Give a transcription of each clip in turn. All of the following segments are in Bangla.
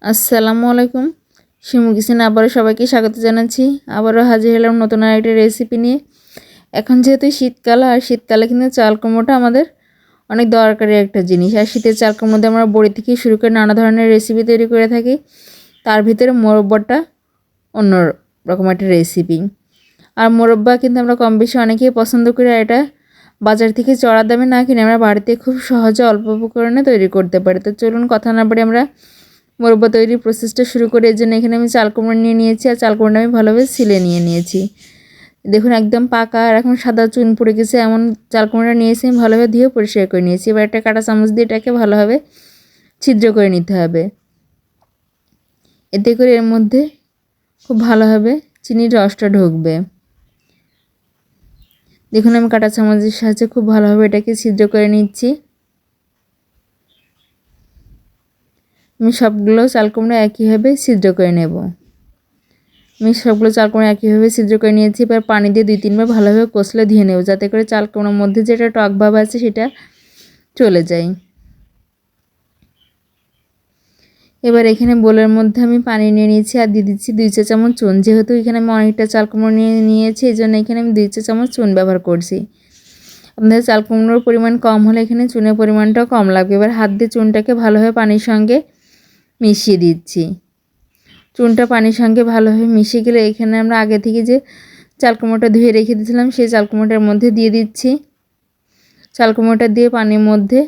আসসালামু আলাইকুম। শিমু কিচেনে আবারও সবাইকে স্বাগত জানাচ্ছি। আবারও হাজির হলাম নতুন আরেকটা রেসিপি নিয়ে। এখন যেহেতু শীতকাল, আর শীতকালে কিন্তু চাল কুমড়োটা আমাদের অনেক দরকারি একটা জিনিস। আর শীতের চাল কুমড়ো দিয়ে আমরা বড়ি থেকে শুরু করে নানা ধরনের রেসিপি তৈরি করে থাকি। তার ভিতরে মোরব্বাটা অন্য রকম একটা রেসিপি। আর মোরব্বা কিন্তু আমরা কম বেশি অনেকেই পছন্দ করি। আর এটা বাজার থেকে চড়া দামে না কিনে আমরা বাড়িতে খুব সহজে অল্প উপকরণে তৈরি করতে পারি। তো চলুন কথা না বলে আমরা মোরব্বা তৈরির প্রসেসটা শুরু করে। এর জন্য এখানে আমি চাল কুমড়ো নিয়ে নিয়েছি, আর চাল কুমড়োটা আমি ভালোভাবে ছিলে নিয়েছি। দেখুন একদম পাকা আর এখন সাদা চুন পড়ে গেছে এমন চাল কুমড়োটা নিয়েছি আমি ভালোভাবে ধুয়ে পরিষ্কার করে নিয়েছি। এবার একটা কাঁটা চামচ দিয়ে এটাকে ভালোভাবে ছিদ্র করে নিতে হবে। এতে করে এর মধ্যে খুব ভালোভাবে চিনির রসটা ঢুকবে। দেখুন আমি কাঁটা চামচের সাহায্যে খুব ভালোভাবে এটাকে ছিদ্র করে নিচ্ছি। আমি সবগুলো চাল কুমড়ো একইভাবে ছিদ্র করে নেব। আমি সবগুলো চাল কুমড়ো একইভাবে ছিদ্র করে নিয়েছি। এবার পানি দিয়ে 2-3 বার ভালোভাবে কষলে ধুয়ে নেব, যাতে করে চাল কুমড়োর মধ্যে যেটা টক ভাব আছে সেটা চলে যায়। এবার এখানে বোলের মধ্যে আমি পানি নিয়ে নিয়েছি আর দিয়ে দিচ্ছি 2 চা চামচ চুন। যেহেতু এখানে আমি অনেকটা চাল কুমড়ো নিয়েছি, এই জন্য এখানে আমি 2 চা চামচ চুন ব্যবহার করছি। আপনাদের চাল কুমড়োর পরিমাণ কম হলে এখানে চুনের পরিমাণটাও কম লাগবে। এবার হাত দিয়ে চুনটাকে ভালোভাবে পানির সঙ্গে মিশিয়ে দিচ্ছি। চুনটা পানির সঙ্গে ভালোভাবে মিশে গেলে এখানে আমরা আগে থেকে যে চাল কুমড়োটা ধুয়ে রেখে দিয়েছিলাম সেই চাল কুমড়োটার মধ্যে দিয়ে দিচ্ছি। চাল কুমড়োটা দিয়ে পানির মধ্যে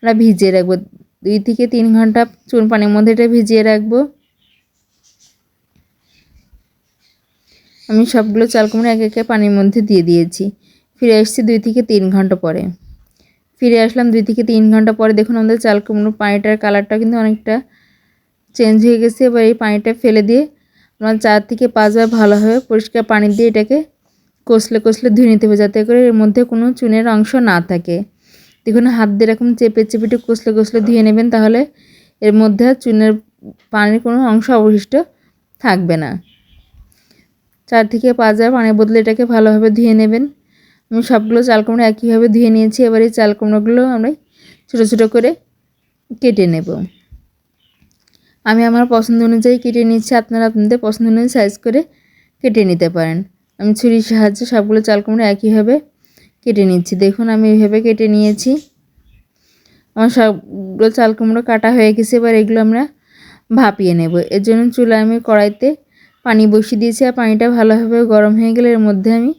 আমরা ভিজিয়ে রাখবো 2 থেকে 3 ঘন্টা। চুন পানির মধ্যে এটা ভিজিয়ে রাখবো। আমি সবগুলো চাল কুমড়ো এক একে পানির মধ্যে দিয়ে দিয়েছি। ফিরে আসছি 2 থেকে 3 ঘন্টা পরে। ফিরে আসলাম 2 থেকে 3 ঘন্টা পরে। দেখুন আমাদের চাল কুমড়ো পানিটার কালারটা কিন্তু অনেকটা চেঞ্জ হয়ে গেছে। এবার এই পানিটা ফেলে দিয়ে আমরা 4 থেকে 5 বার ভালোভাবে পরিষ্কার পানি দিয়ে এটাকে কষলে ধুয়ে নিতে হবে, যাতে করে এর মধ্যে কোনো চুনের অংশ না থাকে। দেখুন হাত দিয়ে এরকম চেপে একটু কষলে ধুয়ে নেবেন, তাহলে এর মধ্যে চুনের পানির কোনো অংশ অবশিষ্ট থাকবে না। 4 থেকে 5 বার পানির বদলে এটাকে ভালোভাবে ধুয়ে নেবেন। আমি সবগুলো চাল কুমড়ো একইভাবে ধুয়ে নিয়েছি। এবার এই চাল কুমড়োগুলো আমরা ছোটো ছোটো করে কেটে নেব। আমি আমার পছন্দ অনুযায়ী কেটে নিচ্ছি, আপনারা আপনাদের পছন্দ অনুযায়ী সাইজ করে কেটে নিতে পারেন। আমি ছুরির সাহায্যে সবগুলো চাল কুমড়ো একইভাবে কেটে নিচ্ছি। দেখুন আমি এইভাবে কেটে নিয়েছি। আমার সবগুলো চাল কুমড়ো কাটা হয়ে গেছে। এবার এগুলো আমরা ভাপিয়ে নেব। এর জন্য চুলায় আমি কড়াইতে পানি বসিয়ে দিয়েছি, আর পানিটা ভালোভাবে গরম হয়ে গেলে এর মধ্যে আমি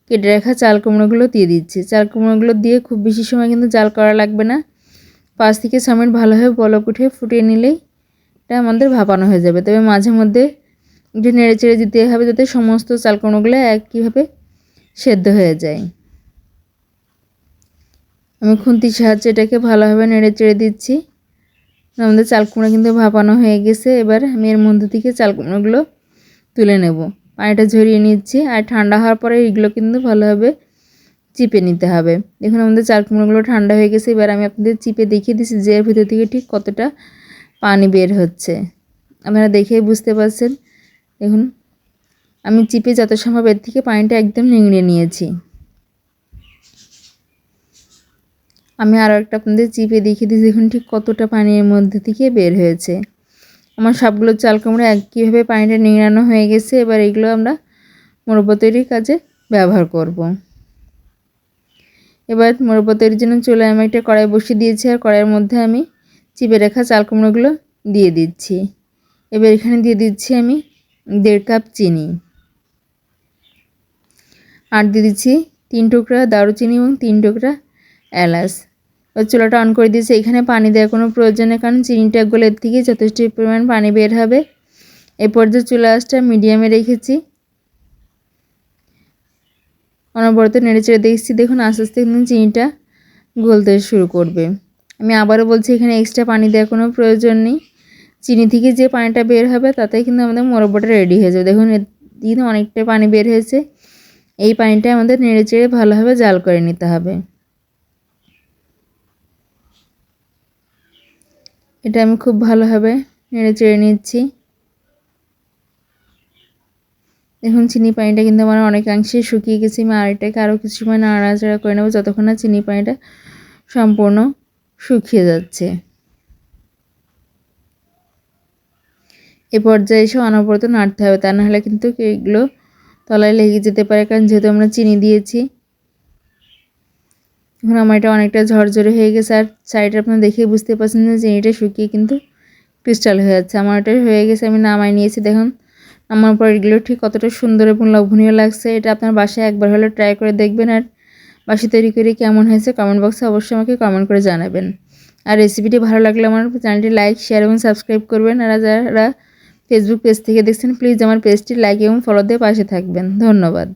কেটে রাখা চাল কুমড়োগুলো দিয়ে দিচ্ছি। চাল কুমড়োগুলো দিয়ে খুব বেশি সময় কিন্তু জাল করা লাগবে না। 5 থেকে 6 মিনিট ভালোভাবে বলক উঠে ফুটিয়ে নিলেই এটা আমাদের ভাপানো হয়ে যাবে। তবে মাঝে মধ্যে একটু নেড়ে চেড়ে দিতে হবে, যাতে সমস্ত চাল কুমড়োগুলো একইভাবে সেদ্ধ হয়ে যায়। আমি খুন্তির সাহায্যে এটাকে ভালোভাবে নেড়ে চেড়ে দিচ্ছি। আমাদের চাল কুমড়ো কিন্তু ভাপানো হয়ে গেছে। এবার আমি এর মধ্যে থেকে চাল কুমড়োগুলো তুলে নেব। পানিটা ঝরিয়ে নিচ্ছি, আর ঠান্ডা হওয়ার পরে এগুলো কিন্তু ভালোভাবে চিপে নিতে হবে। দেখুন আমাদের চাল কুমড়োগুলো ঠান্ডা হয়ে গেছে। এবার আমি আপনাদের চিপে দেখিয়ে দিচ্ছি যে এর ভিতর থেকে ঠিক কতটা পানি বের হচ্ছে। আপনারা দেখেই বুঝতে পারছেন। দেখুন আমি চিপে যত সম্ভব এর থেকে পানিটা একদম নিংড়ে নিয়েছি। আমি আরও একটা আপনাদের চিপে দেখিয়ে দিচ্ছি, দেখুন ঠিক কতটা পানি এর মধ্যে থেকে বের হয়েছে। আমার সবগুলো চাল কুমড়ো একইভাবে পানিটা নিংড়ানো হয়ে গেছে। এবার এগুলো আমরা মোরব্বা তৈরির কাজে ব্যবহার করব। এবার মোরব্বা তৈরির জন্য চুলায় আমি একটা কড়াই বসিয়ে দিয়েছি, আর কড়াইয়ের মধ্যে আমি চিপে রাখা চাল কুমড়োগুলো দিয়ে দিচ্ছি। এবার এখানে দিয়ে দিচ্ছি আমি 1.5 কাপ চিনি, আর দিয়ে দিচ্ছি 3 টুকরা দারুচিনি এবং 3 টুকরা এলাচ। এবার চুলাটা অন করে দিয়েছি। এখানে পানি দেওয়ার কোনো প্রয়োজন নেই, কারণ চিনিটা গলে এর থেকে যথেষ্ট পরিমাণ পানি বের হবে। এই পর্যায়ে চুলা আঁচটা মিডিয়ামে রেখেছি। অনবরত নেড়ে চেড়ে দেখছি। দেখুন আস্তে আস্তে কিন্তু চিনিটা গলতে শুরু করবে। আমি আবারও বলছি, এখানে এক্সট্রা পানি দেওয়ার কোনো প্রয়োজন নেই। চিনি থেকে যে পানিটা বের হবে তাতেই কিন্তু আমাদের মোরব্বাটা রেডি হয়ে যাবে। দেখুন এর কিন্তু অনেকটা পানি বের হয়েছে। এই পানিটা আমাদের নেড়ে চেড়ে ভালোভাবে জাল করে নিতে হবে। এটা আমি খুব ভালোভাবে নেড়ে চেড়ে নিচ্ছি। দেখুন চিনি পানিটা কিন্তু আমার অনেকাংশে শুকিয়ে গেছে। আমি এটাকে আরও কিছু সময় নাড়াচাড়া করে নেব, যতক্ষণ না চিনি পানিটা সম্পূর্ণ শুকিয়ে যাচ্ছে। এ পর্যায়ে এসে অনবরত নাড়তে হবে, তা নাহলে কিন্তু এগুলো তলায় লেগে যেতে পারে, কারণ যেহেতু আমরা চিনি দিয়েছি। এখন আমার এটা অনেকটা ঝরঝরে হয়ে গেছে, আর সাইডে আপনারা দেখেই বুঝতে পারছেন যে চিনিটা শুকিয়ে কিন্তু ক্রিস্টাল হয়ে যাচ্ছে। আমার এটা হয়ে গেছে, আমি নামাই নিয়েছি। দেখুন আমার পর এগুলো ঠিক কতটা সুন্দর এবং লোভনীয় লাগছে। এটা আপনার বাসায় একবার হলে ট্রাই করে দেখবেন, আর বাসি তৈরি করে কেমন হয়েছে কমেন্ট বক্সে অবশ্যই আমাকে কমেন্ট করে জানাবেন। আর রেসিপিটি ভালো লাগলে আমার চ্যানেলটি লাইক, শেয়ার এবং সাবস্ক্রাইব করবেন। আর যারা ফেসবুক পেজ থেকে দেখছেন প্লিজ আমার পেজটি লাইক এবং ফলো দিয়ে পাশে থাকবেন। ধন্যবাদ।